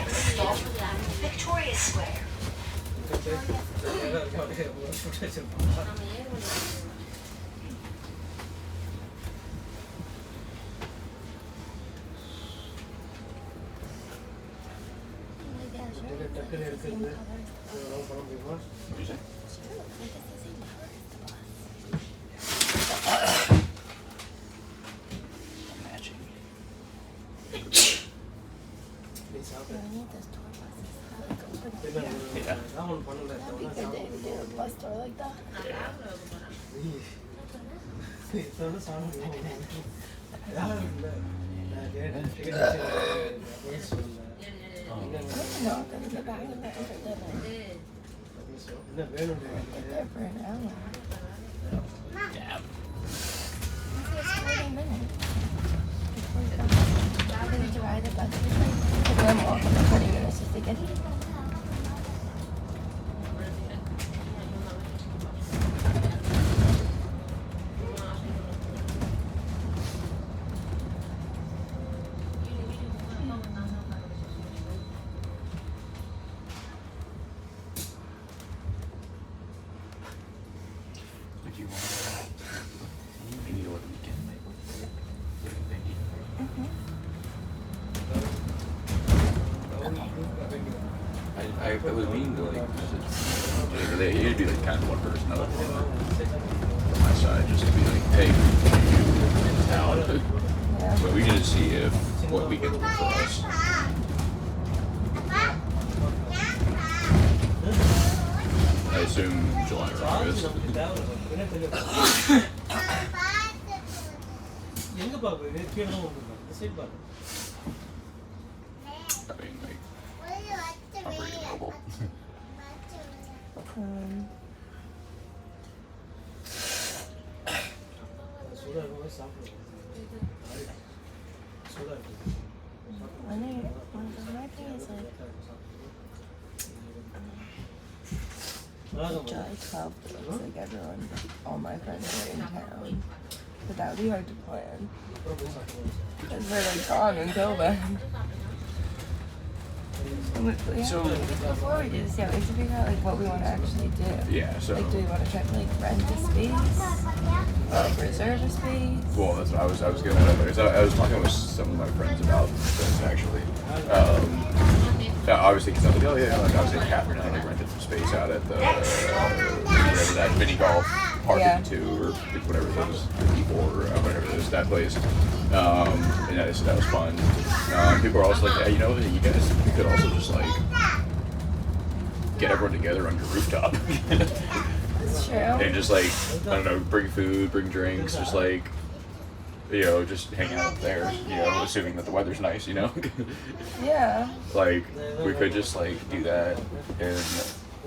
stop, Victoria Square. Yeah. Bus tour like that. There for an hour. Yeah. I need to ride the bus. Because I'm walking for 20 minutes just to get here. I was meaning to you'd be like kind of one person out on my side just to be like, hey, you in town? Yeah. But we can just see if what we can do for us. I assume July or August. I mean, like, I'm pretty mobile. My thing is like July 12th, it's like everyone, all my friends are in town. But that would be hard to plan. Because they're like gone until then. So before we do this, yeah, we have to figure out like what we want to actually do. yeah, so Like, do we want to try to like rent a space, or like reserve a space? well, that's what I was getting at. Because I was talking with some of my friends about this actually. Obviously, because I was like, oh yeah, like obviously Catherine and I like rented some space out at the whatever that mini golf park Yeah. two or whatever it was, or whatever it is, that place. And that was fun. People are also like, yeah, you know, you guys could also just like get everyone together on your rooftop. That's true. And just like, I don't know, bring food, bring drinks, just like, you know, just hang out there, you know, assuming that the weather's nice, you know? Yeah. Like, we could just like do that, and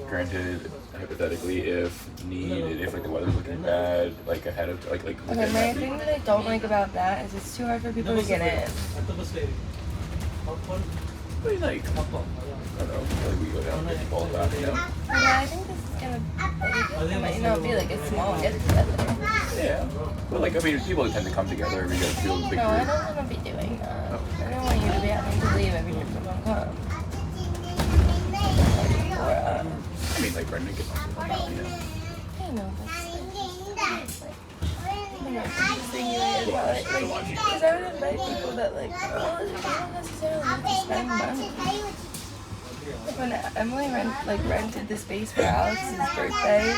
granted, hypothetically, if needed, if like the weather's looking bad, like ahead of, like Okay, within my that thing week. that I don't like about that is it's too hard for people to get in. I mean, like, I don't know, like we go down and ball back, you know? Yeah, I think this is gonna, like, it might not be like a small get together. Yeah. But like, I mean, people tend to come together, we get feel big No, I group. don't want to be doing that. I don't want you to be having to leave every time someone comes. I mean, like, Brendan can also come out, you know? I know, because I would invite people that like, oh, they don't necessarily have to spend money. Like when Emily rented the space for Alex's birthday,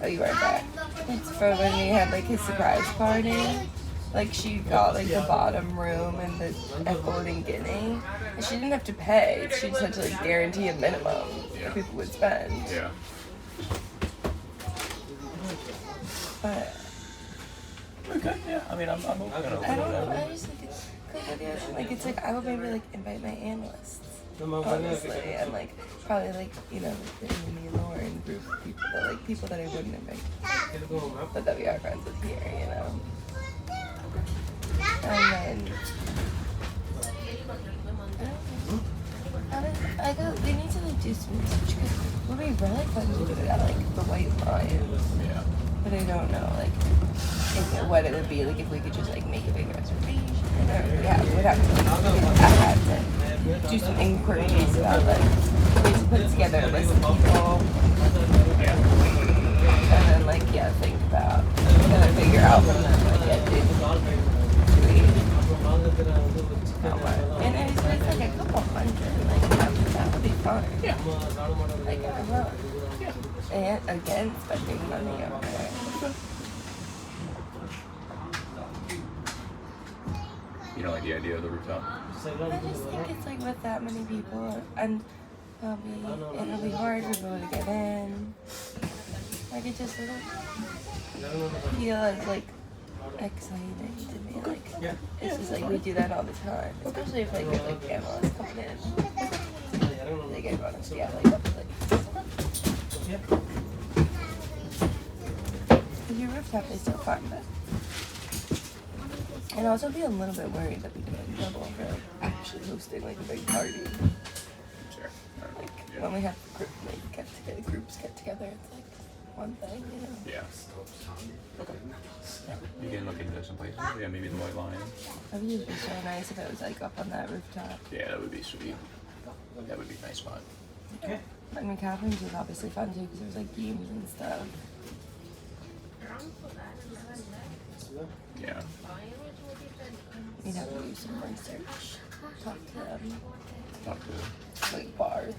oh, you weren't there. It's for when we had like his surprise party. Like she got like the bottom room and the Golden Guinea, and she didn't have to pay. She just had to like guarantee a minimum that people would spend. Yeah. But Okay, yeah, I mean, I'm open to I don't know. whatever. I just think it's like it's like I would maybe like invite my analysts, honestly, and like probably like you know the Amy and Lauren group of people that like people that I wouldn't invite, but that we are friends with here, you know. And then they need to like do some research because it would be really fun to do it at like the White Lion. Yeah. But I don't know like what it would be like if we could just like make a big reservation or we'd have to do some inquiries about like ways to put together a list of people. And then like think about figure out from them like how much. And it's like a couple hundred, like that would be fun. Yeah. Like I don't know. And again, spending money on it. You don't like the idea of the rooftop? I just think it's like with that many people and it'll be hard for people to get in. Like it just doesn't feel as like exciting to me. Like it's just like we do that all the time. Especially if like with like analysts coming in. They get bonus, your rooftop is so fun, but I'd also be a little bit worried that we do in trouble for like, actually hosting like a big party. Sure. Like when we have groups get together, it's like one thing, you know? Yeah. Okay. Yeah. You can look into some places. Yeah, maybe the White Lion. That would just be so nice if it was like up on that rooftop. Yeah, that would be sweet. That would be a nice spot. Okay. I mean, Catherine's was obviously fun too because there was like games and stuff. Yeah. We'd have to do some research. Talk to them. Talk to Like bars.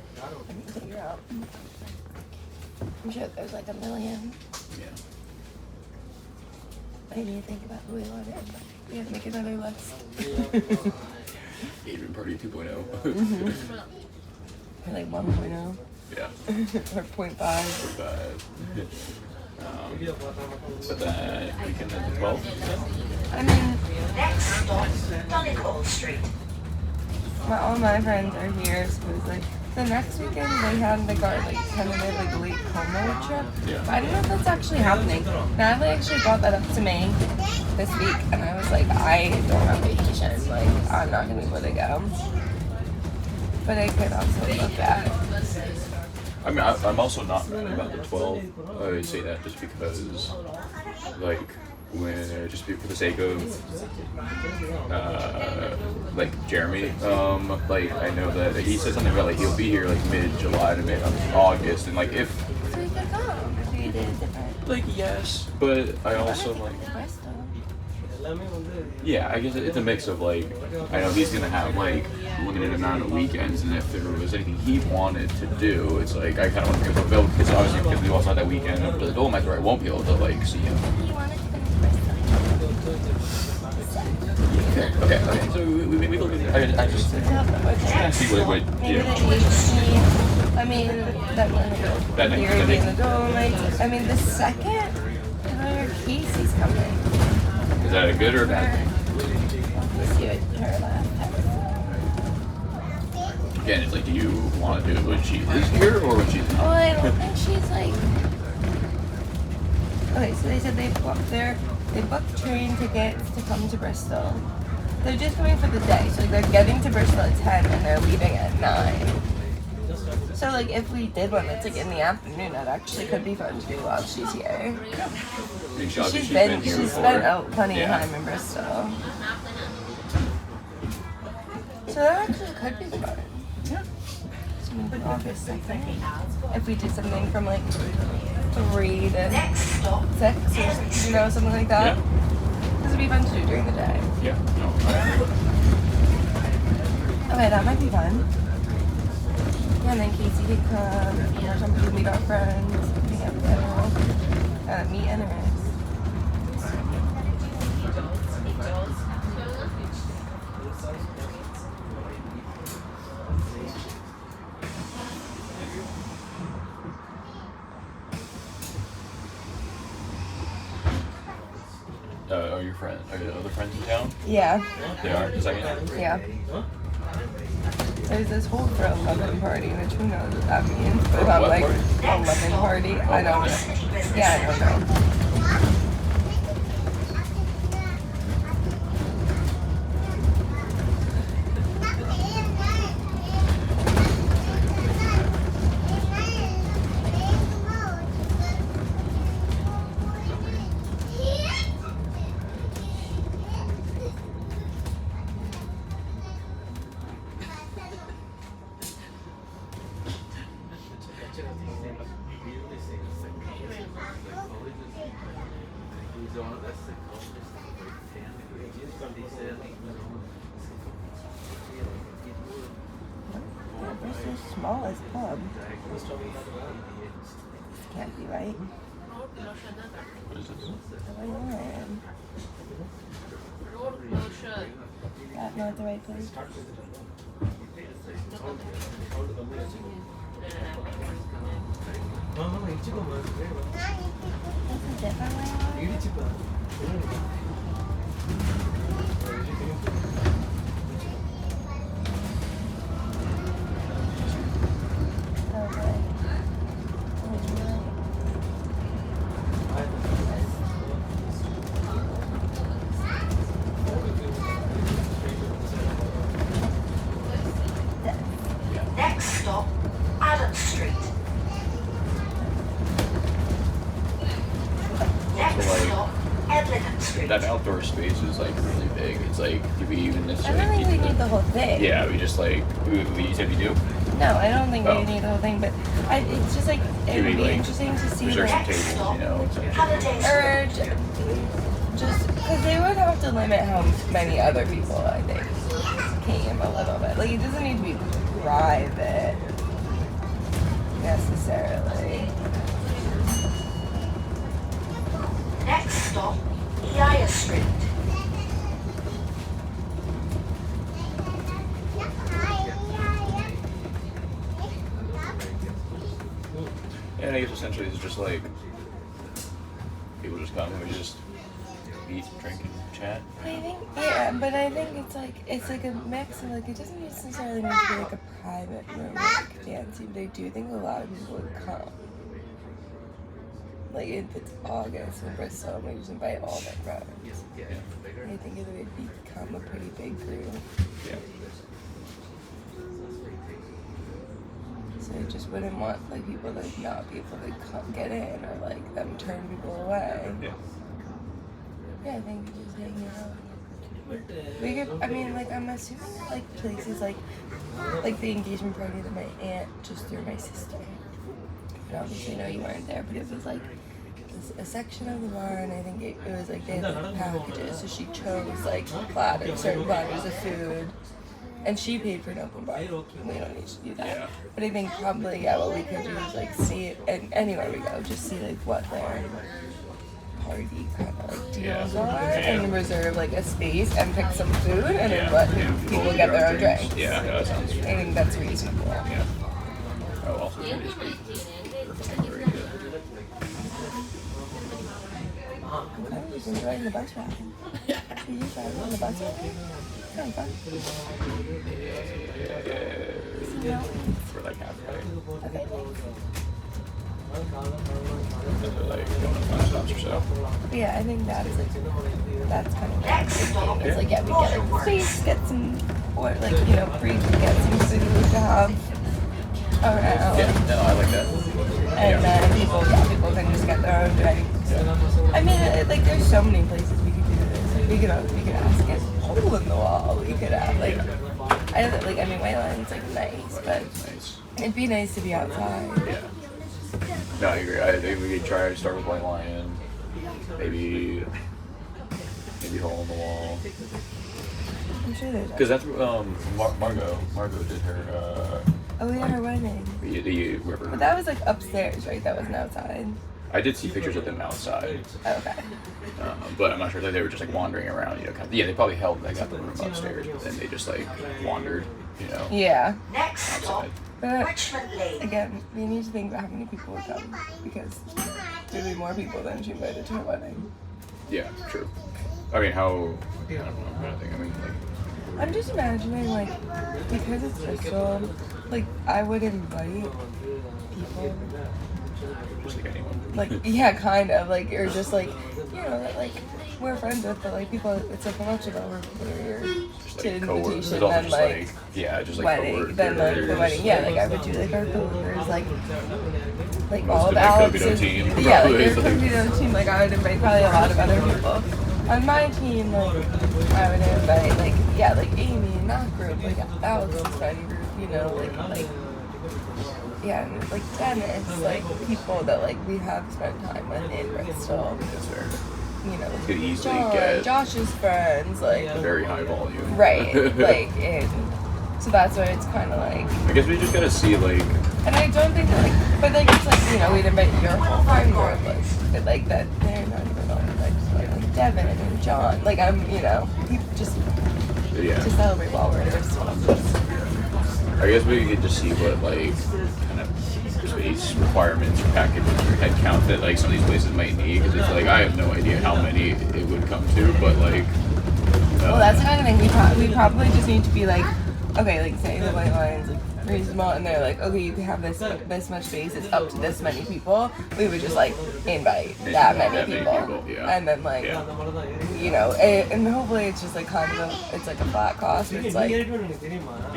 And figure out. I'm sure there's like a million. Yeah. I need to think about who we want to invite. We have to make another list. Adrian Party 2.0. Or like 1.0. Yeah. Or 0.5. But that weekend at the 12th? I mean, Next stop, Donegal Street. all my friends are here, so it's like the next weekend they had like our like tentative like late Como trip. Yeah. But I don't know if that's actually happening. Natalie actually brought that up to me this week, and I was like, I don't have vacation. Like, I'm not gonna be able to go. But I could also look at. I mean, I'm also not mad about the 12. I say that just because, like, when just for the sake of, like Jeremy, like I know that he said something about like he'll be here like mid-July to mid-August, and like if. So we could come if we did it different. Like yes, but I also like. Yeah, I guess it's a mix of like, I know he's gonna have like limited amount of weekends, and if there was anything he wanted to do, it's like I kind of want to make him available because obviously because we also have that weekend up to the Dolomites where I won't be able to like see him. Okay. So we look at I just trying to see what Maybe yeah. the 18th. I mean, that That year night. in the Dolomites. I mean, the second, Tyler Casey's coming. Is that a good or a bad thing? Let's see what her last time. Again, it's like, do you want to do it when she is here or when she's Well, not? I don't think she's like. Okay, so they said they booked train tickets to come to Bristol. They're just coming for the day, so they're getting to Bristol at 10 and they're leaving at 9. So like if we did one that's like in the afternoon, that actually could be fun to do while she's here. I mean, She's been here spent before. plenty Yeah. of time in Bristol. So that actually could be fun. Yeah. So maybe August 2nd. If we did something from like 3 to Next stop, 6 or you know, something like that. Yeah. This would be fun to do during the day. Yeah. No. Okay, that might be fun. Yeah, and then Casey could come, or somebody could meet our friends, hang out together, meet enemies. Are your friends? Are your other friends in town? Yeah. They are. The second. Yeah. There's this hold for 11 party, which who knows what that means. But if I'm What like party? 11 party, I don't know. Yeah, I don't know. smallest pub. This can't be right. What is this? Electroliner. That's not the right place. That's a different way. Next stop, Adam Street. Next So, like, stop, Edlingham Street. That outdoor space is like really big. It's like, do we even I necessarily don't think we need need the whole thing. Yeah, we just like, we said we do? No, I don't think Oh. we need the whole thing, but it's just like, it Do would we, be like, interesting to see reserve some like, tables, you know? Halliday's or just, because they would have to limit how many other people, I think, came a little bit. Like, it doesn't need to be private, necessarily. Next stop, Elias Street. And I guess essentially it's just like, people just come and we just eat, drink, and chat. I think, yeah, but I think it's like a mix of like, it doesn't necessarily need to be like a private room like dancing, but I do think a lot of people would come. Like if it's August in Bristol, we just invite all my friends. Yeah. I think it would become a pretty big group. Yeah. So I just wouldn't want like people like not be able to come get in or like them turn people away. Yeah. Yeah, I think we just hang out. We could, I mean, like I'm assuming that, like places like the engagement party that my aunt just threw my sister. And obviously, no, you weren't there, but it was like a section of the bar, and I think it was like they had like packages, so she chose like platters, certain platters of food, and she paid for an open bar. We don't need to do that. Yeah. But I think probably, yeah, what we could do is like see it, and anywhere we go, just see like what their party kind of like deals are, and reserve like a space and pick some food, and then let people get their own drinks. Yeah, that sounds I think that's reasonable. Yeah. Oh, also, it is very good. Okay, just enjoying the bus ride. Are you driving on the bus ride? Kind of fun. For like halfway. Okay. They're like going to 5 stops or so. But yeah, I think that's like, that's kind of Next stop, it's like, yeah, we get a space, get some, or like, you know, brief, get some food to have around. Yeah, no, I like that. And then people can just get their own drinks. I mean, like, there's so many places we could do this. Like, we could ask it hole in the wall. We could have, like, I mean, Wayland's, like, nice, but Nice. it'd be nice to be outside. Yeah. No, I agree. I think we could try to start with White Lion. Maybe hole in the wall. I'm sure there's Because that's Margot did her oh, yeah, her wedding. the river. But that was, like, upstairs, right? That wasn't outside. I did see pictures of them outside, Oh, okay. but I'm not sure that they were just like wandering around. You know, kind of, yeah, they probably got the room upstairs, but then they just like wandered. You know, Yeah. next stop, outside. But Richmond Lane. again, we need to think about how many people would come, because there'd be more people than she invited to her wedding. Yeah, true. I mean, how? I don't know. I'm trying to think. I mean, like, I'm just imagining, like, because it's Bristol, like, I would invite people, just like anyone. like, yeah, kind of, like, or just, like, you know, that, like, we're friends with, but, like, people, it's like, how much of our Just to like coworkers. invitation It's also than, just like, yeah, just like wedding, coworkers. then, like, the wedding, yeah, like, I would do, like, our coworkers, like all of the Alex's, Cogito team, yeah, like, probably, their like- Cogito team, like, I would invite probably a lot of other people. On my team, like, I would invite, like, yeah, like, Amy and that group, like, Alex's friend group, you know, like, yeah, and, like, Dennis, like, people that, like, we have spent time with in Bristol, That's fair. you know, Could easily John, get Josh's friends, like, very high volume. right, like, and So that's why it's kind of like, I guess we just gotta see like. and I don't think that like, but like it's like, you know, we'd invite your whole friend group, like, but like that they're not even on like Devin and John, like I'm, you know, people just Yeah. to celebrate while we're there. So I guess we could just see what like kind of space requirements or packages or head count that like some of these places might need, because it's like I have no idea how many it would come to, but like. Well, that's another thing. We probably just need to be like, okay, like say the white line's like reasonable, and they're like, okay, you can have this much space. It's up to this many people. We would just like invite that many people, yeah. and then like, Yeah. you know, and hopefully it's just like kind of it's like a flat cost. It's like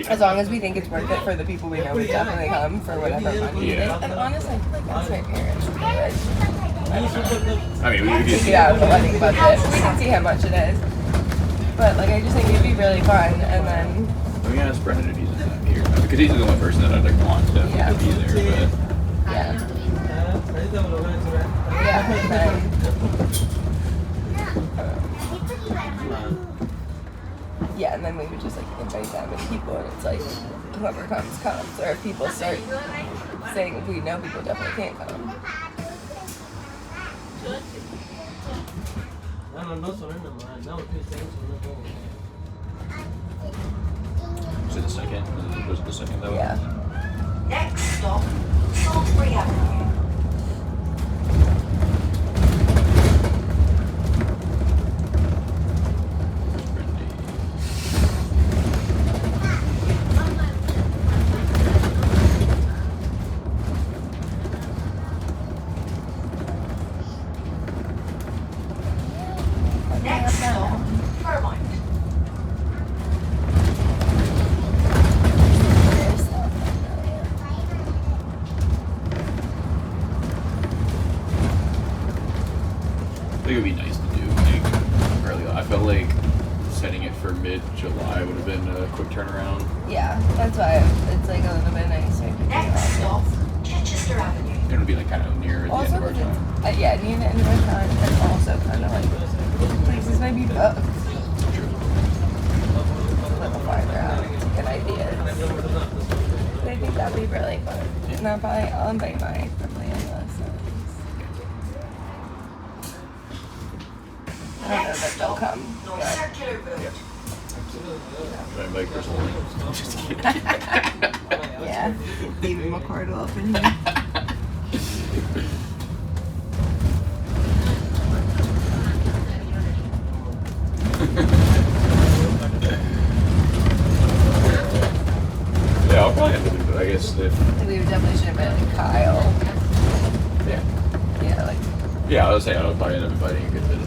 as long as we think it's worth it for the people we know, we definitely come for whatever money it is. And honestly, I feel like that's my parents. I mean, we could just. Yeah, the wedding budget. We can see how much it is. But like I just think it'd be really fun, and then Let me ask Brendan if he's in that here, because he's the only person that I'd like want to Yeah. be there. But yeah, yeah, and then yeah, and then we would just like invite that many people, and it's like whoever comes comes, or if people start saying we know people definitely can't come. was it the second? Was it the second though? Yeah. Next stop, Salisbury Avenue. Next stop, Fairmont. I think it would be nice to do like early on. I felt like setting it for mid-July would have been a quick turnaround. Yeah, that's why it's like a little bit nicer. Next stop, Chichester Avenue. It would be like kind of near the Also, end of our because time. it's, yeah, near the end of our time, and also kind of like places might be booked True. a little farther out to get ideas. But I think that'd be really fun. And I'll invite my family on this. I don't know that they'll come. North But Circular Road. Should I invite Chris Olin? Just kidding. yeah, David McCardle up in here. Yeah, I'll probably end up with it, I guess. We would definitely should invite like Kyle. Yeah. Yeah, like Yeah, I was saying I'll probably end up inviting a good bit of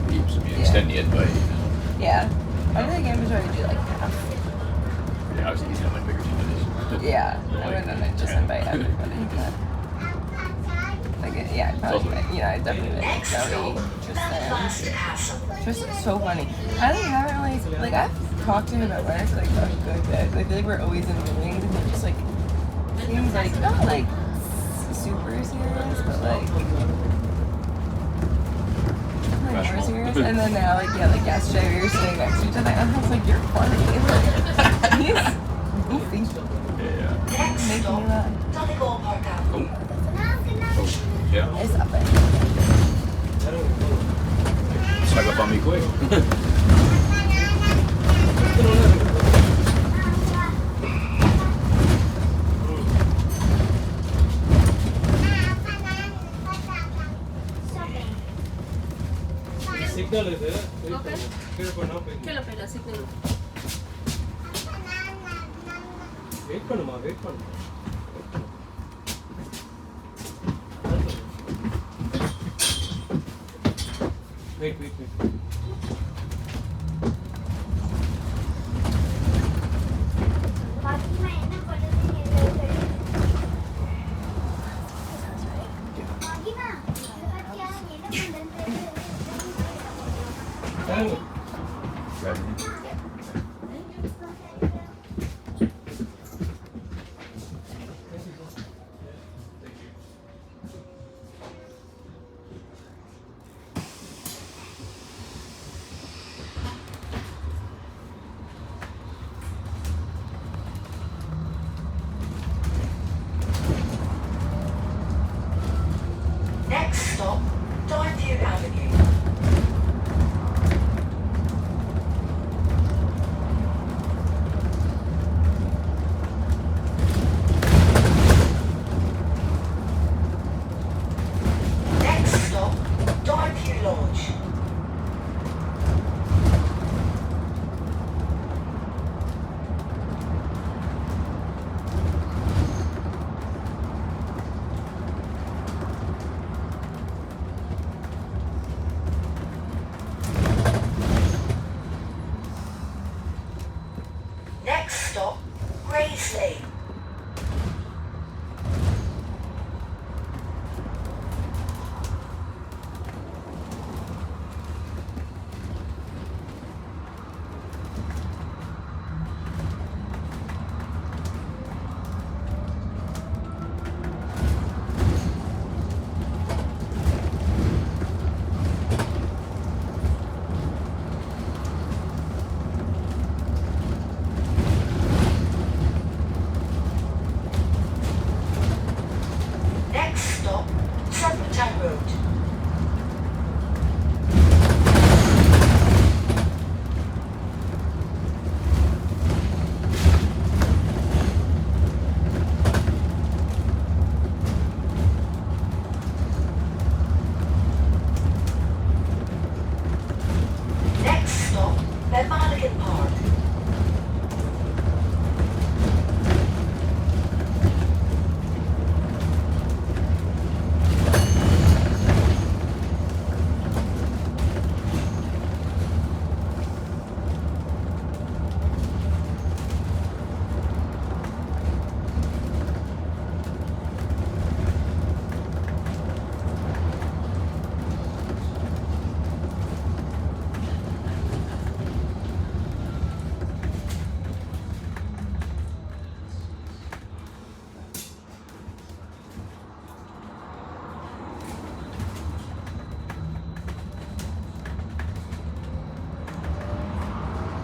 peeps. I mean, extend the invite. yeah. I feel like I'm trying to do like half. Yeah, obviously he's got like bigger team than this. Yeah, I wouldn't just invite everybody. But like, yeah, I'd probably, I'd definitely like Zoe, Tristan. Tristan's so funny. I think I haven't really, like, I've talked to him at work, like, a good bit. I feel like we're always in meetings, and he just, like, seems like, not, like, super serious, but, like more serious. And then now, like, yeah, like, yesterday we were sitting next to each other, and I was like, you're funny. Like, he's goofy. Yeah. Next Making me stop, laugh. Donegal Park Avenue. Oh, yeah. It's up there. Snuck up on me quick. Signal is there. Okay. Wait பண்ணுமா wait பண்ணு wait stop, Diveview Avenue. Next stop, Diveview Lodge. Next stop, Graysley. Next stop, Serpentine Road. Next stop, Belmaligan Park.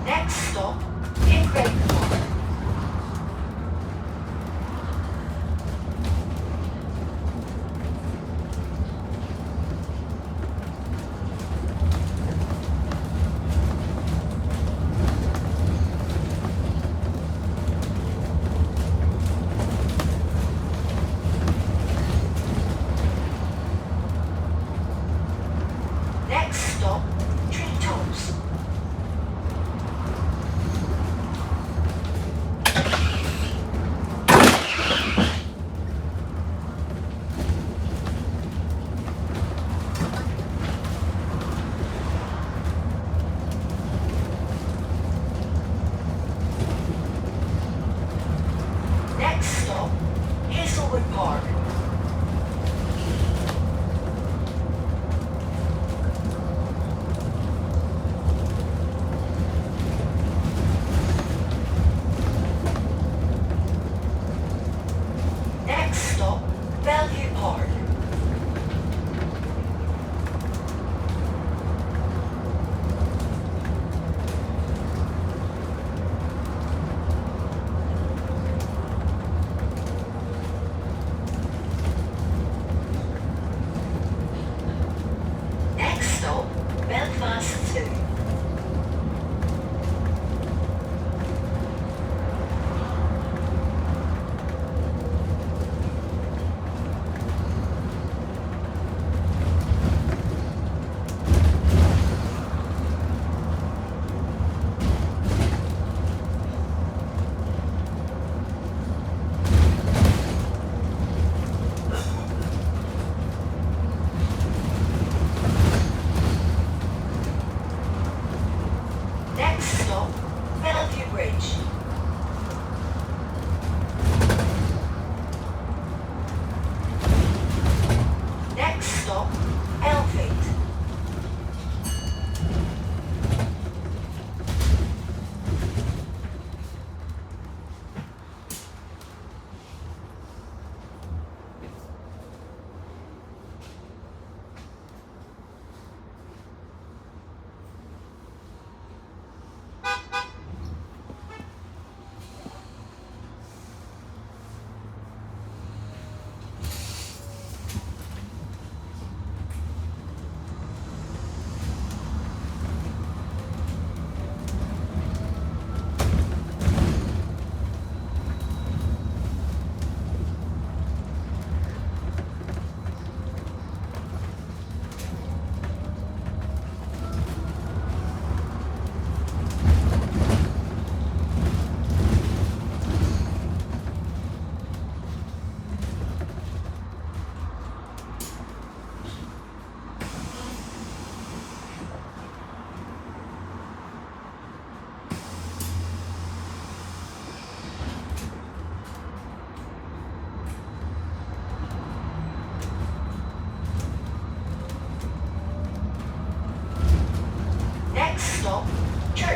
Next stop, Ingrate Park. Next stop, Treetops.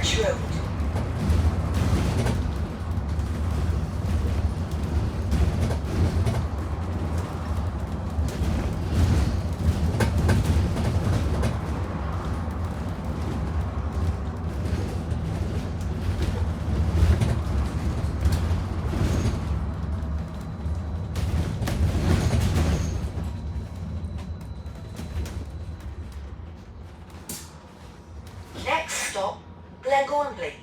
Church Road. Next stop, Glenormley.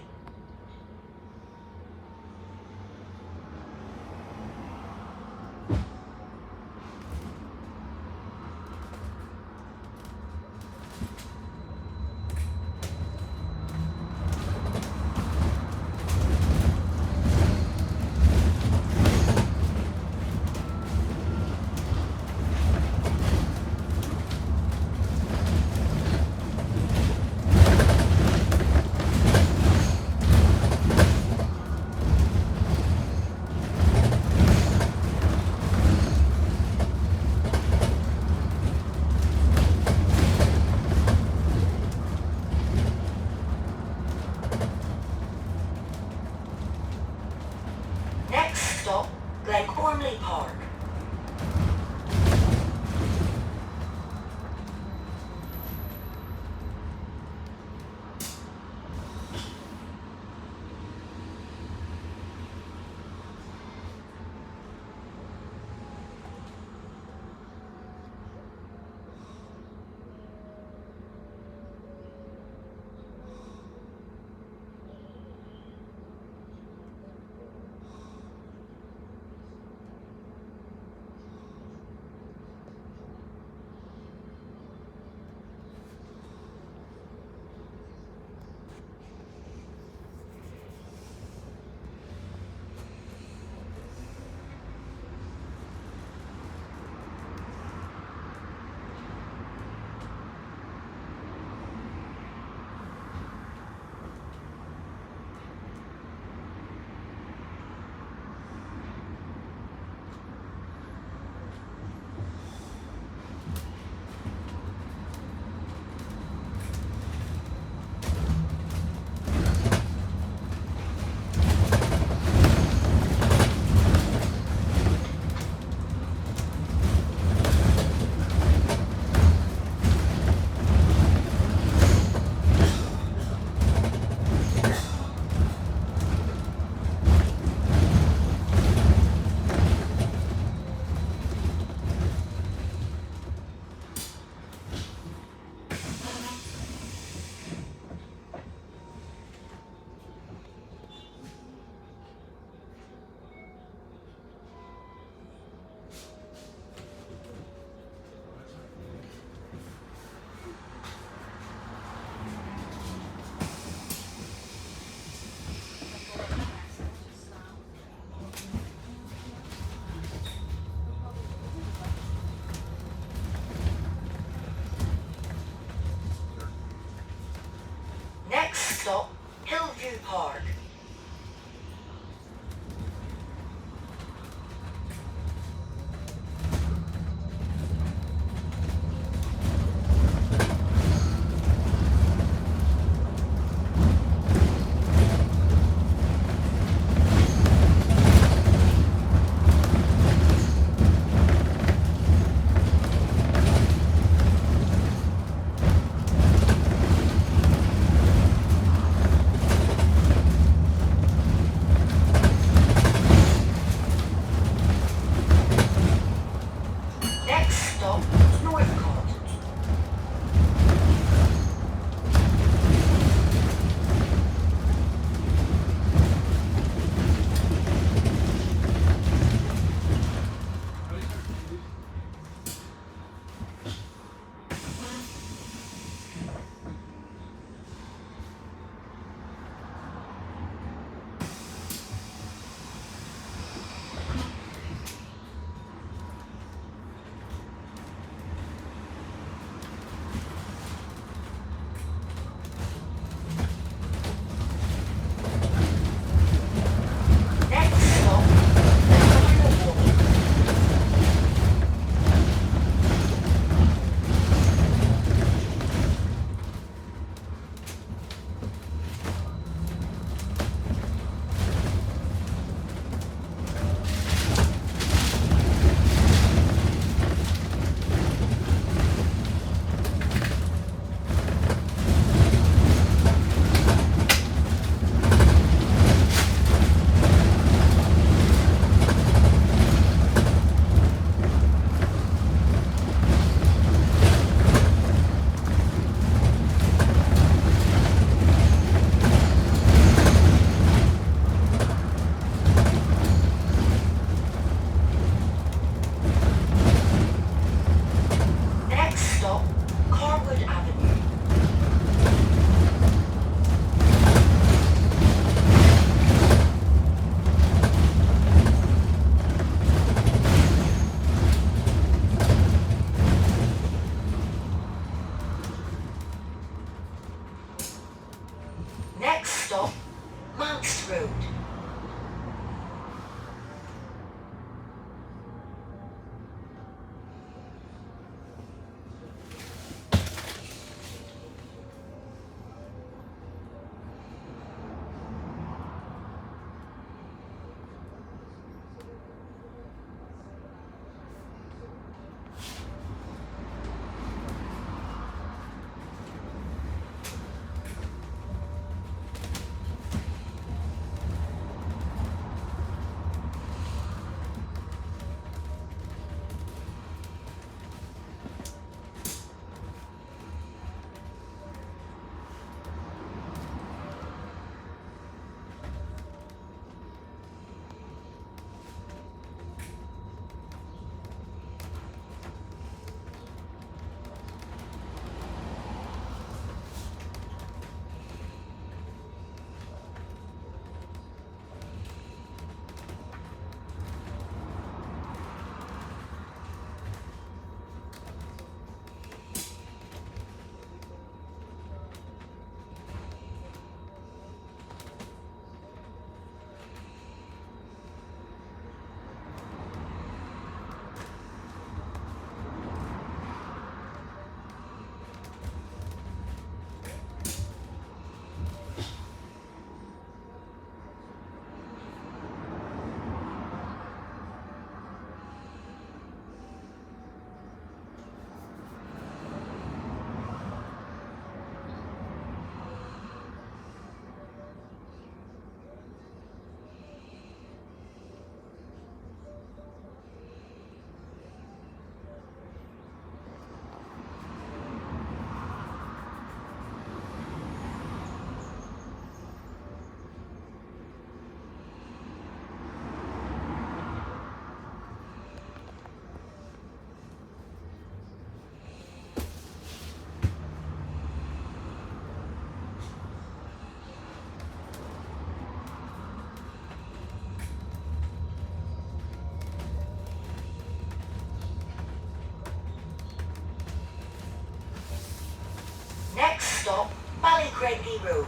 Next stop, Glenormley Park. Next stop, Hillview Park. stop, Manx Road. Next stop, Ballycraigie Road.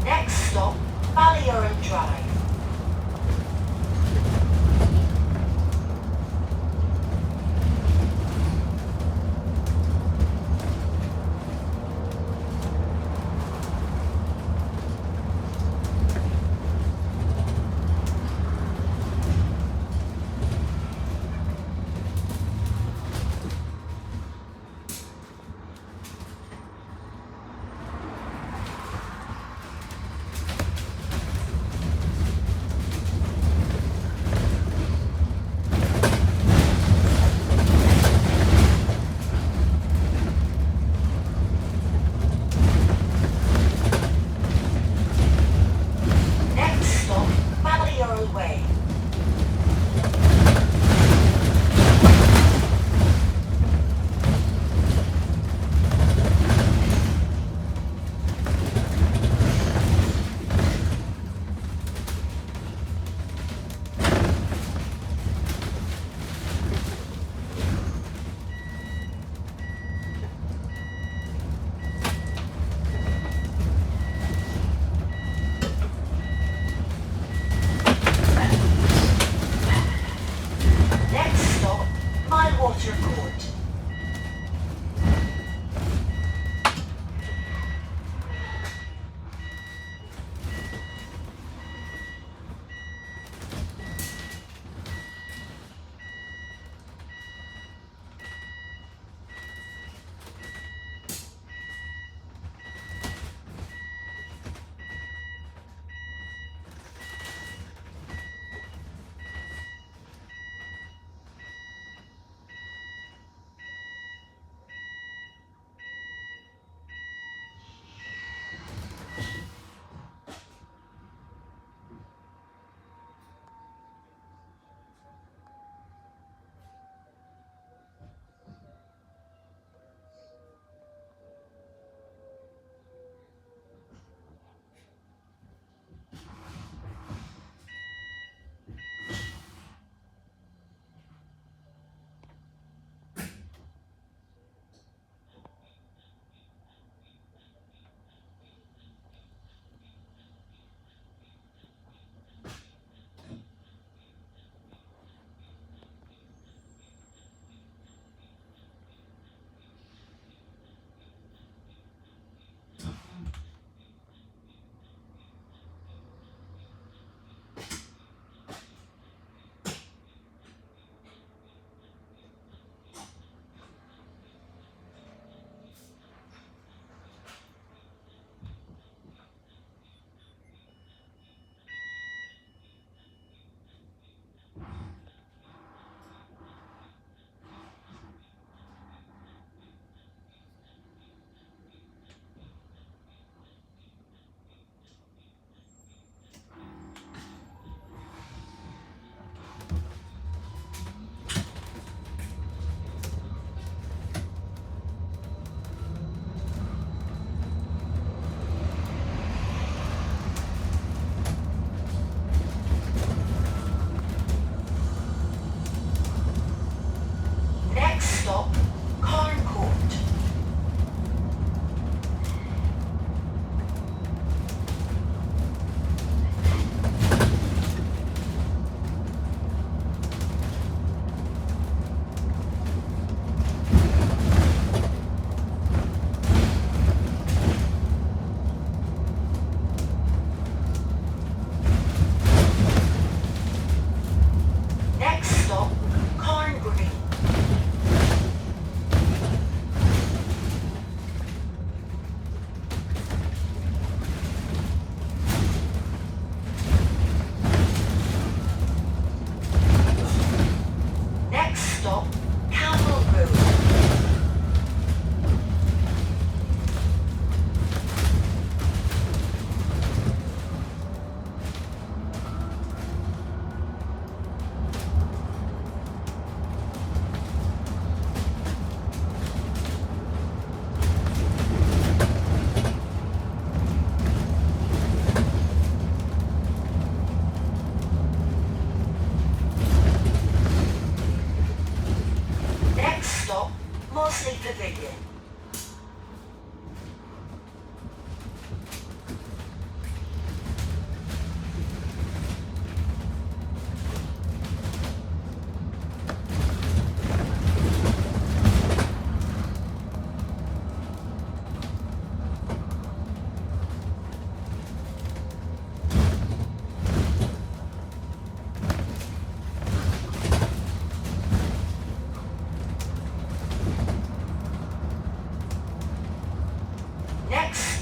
Next stop, Ballyoran Drive.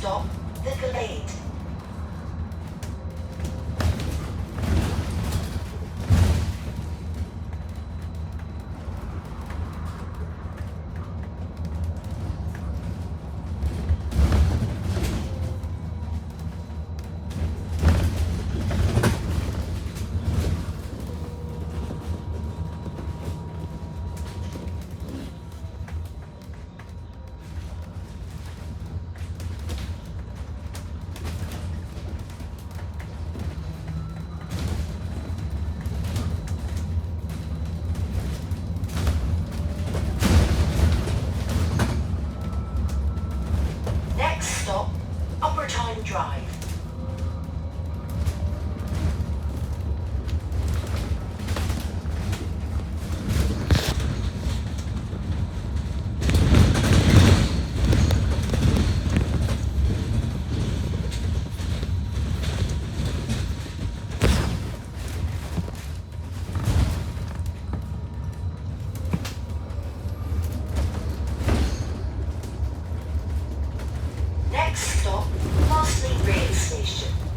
stop, the Glade. Next stop, Upper Tyne Drive. Next stop, Mossley Rail Station.